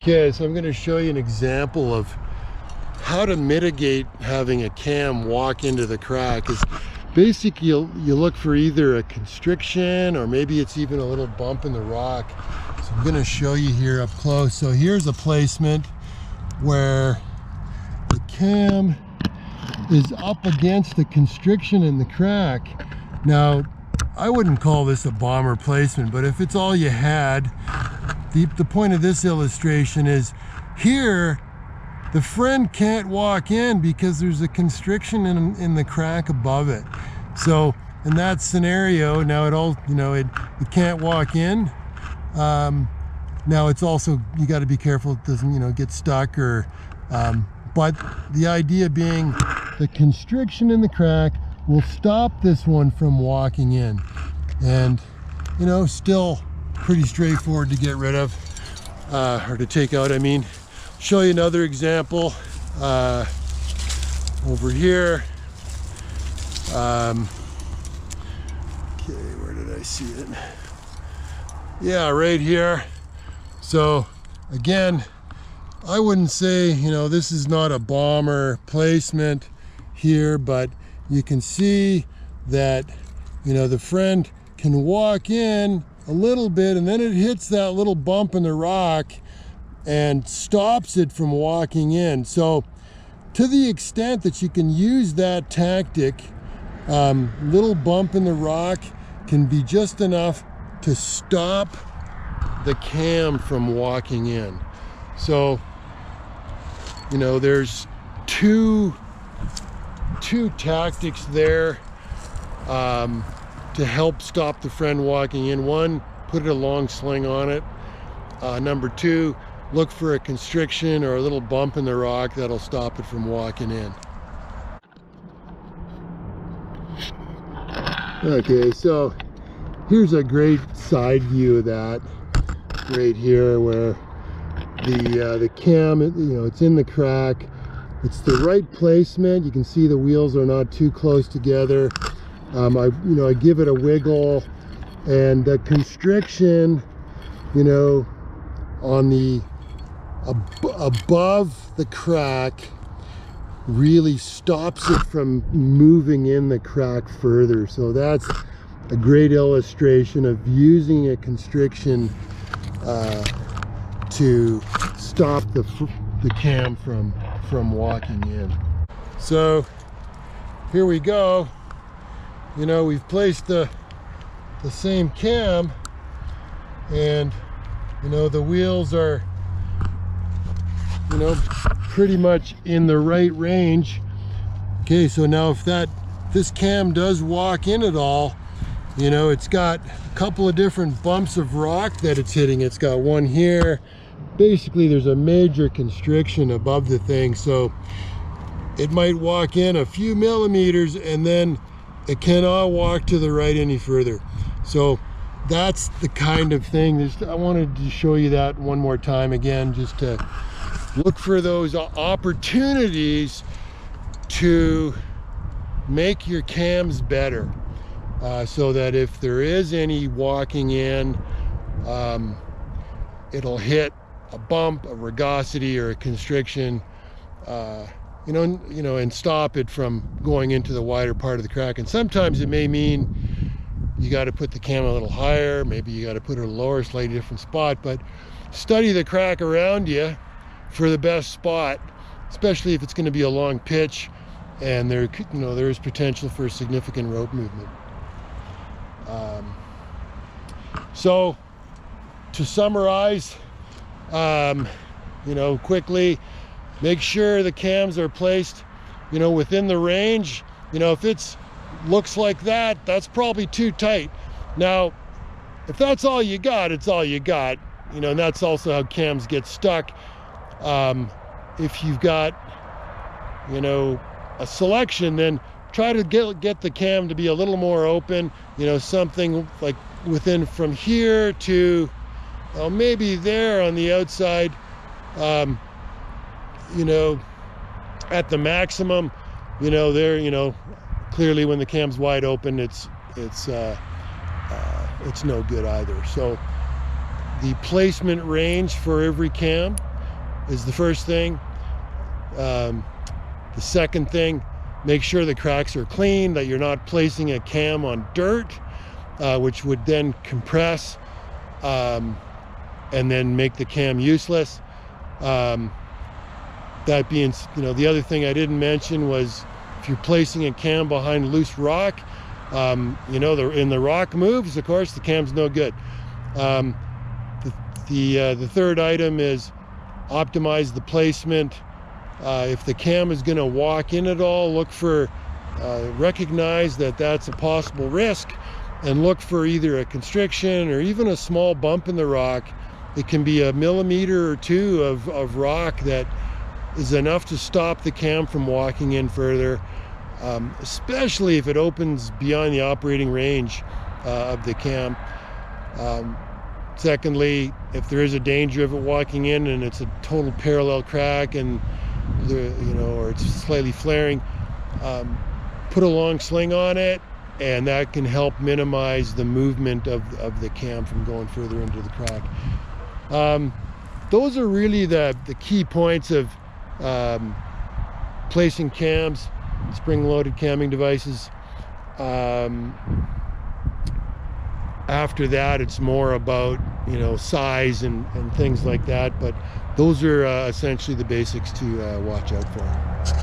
Okay, so I'm going to show you an example of how to mitigate having a cam walk into the crack. Is basically you look for either a constriction or maybe it's even a little bump in the rock. So I'm going to show you here up close. So here's a placement where the cam is up against the constriction in the crack. Now, I wouldn't call this a bomber placement, but if it's all you had, the point of this illustration is here, the friend can't walk in because there's a constriction in the crack above it. So in that scenario, now it can't walk in. Now it's also, you got to be careful it doesn't, get stuck or, but the idea being the constriction in the crack will stop this one from walking in. And, still pretty straightforward to get rid of, or to take out, I mean. Show you another example over here. Okay, where did I see it? Yeah, right here. So again, I wouldn't say, this is not a bomber placement here, but you can see that, the friend can walk in a little bit and then it hits that little bump in the rock and stops it from walking in. So to the extent that you can use that tactic, little bump in the rock can be just enough to stop the cam from walking in. So, there's two tactics there to help stop the friend walking in. One, put a long sling on it. Number two, look for a constriction or a little bump in the rock that'll stop it from walking in. Okay, so here's a great side view of that right here, where the cam, it's in the crack. It's the right placement. You can see the wheels are not too close together. I give it a wiggle, and the constriction, on the above the crack really stops it from moving in the crack further. So that's a great illustration of using a constriction to stop the cam from walking in. So here we go. We've placed the same cam, and the wheels are pretty much in the right range. Okay, so now if this cam does walk in at all, it's got a couple of different bumps of rock that it's hitting. It's got one here. Basically there's a major constriction above the thing, so it might walk in a few millimeters and then it cannot walk to the right any further. So that's the kind of thing. I wanted to show you that one more time again, just to look for those opportunities to make your cams better, so that if there is any walking in, it'll hit a bump, a rugosity, or a constriction, and stop it from going into the wider part of the crack. And sometimes it may mean you got to put the cam a little higher, maybe you got to put it a lower, slightly different spot, but study the crack around you for the best spot, especially if it's going to be a long pitch and there is potential for significant rope movement. So to summarize, quickly, make sure the cams are placed, within the range. If it's looks like that, that's probably too tight. Now, if that's all you got, it's all you got. And that's also how cams get stuck. If you've got, a selection, then try to get the cam to be a little more open, something like within from here to maybe there on the outside, at the maximum, there, clearly when the cam's wide open, it's no good either. So the placement range for every cam is the first thing. The second thing, make sure the cracks are clean, that you're not placing a cam on dirt, which would then compress and then make the cam useless. That being, the other thing I didn't mention was if you're placing a cam behind loose rock, the rock moves, of course, the cam's no good. The third item is optimize the placement. If the cam is going to walk in at all, recognize that that's a possible risk, and look for either a constriction or even a small bump in the rock. It can be a millimeter or two of rock that is enough to stop the cam from walking in further, especially if it opens beyond the operating range of the cam. Secondly, if there is a danger of it walking in and it's a total parallel crack and or it's slightly flaring, put a long sling on it, and that can help minimize the movement of the cam from going further into the crack. Those are really the key points of placing cams, spring-loaded camming devices. After that, it's more about size and things like that, but those are essentially the basics to watch out for.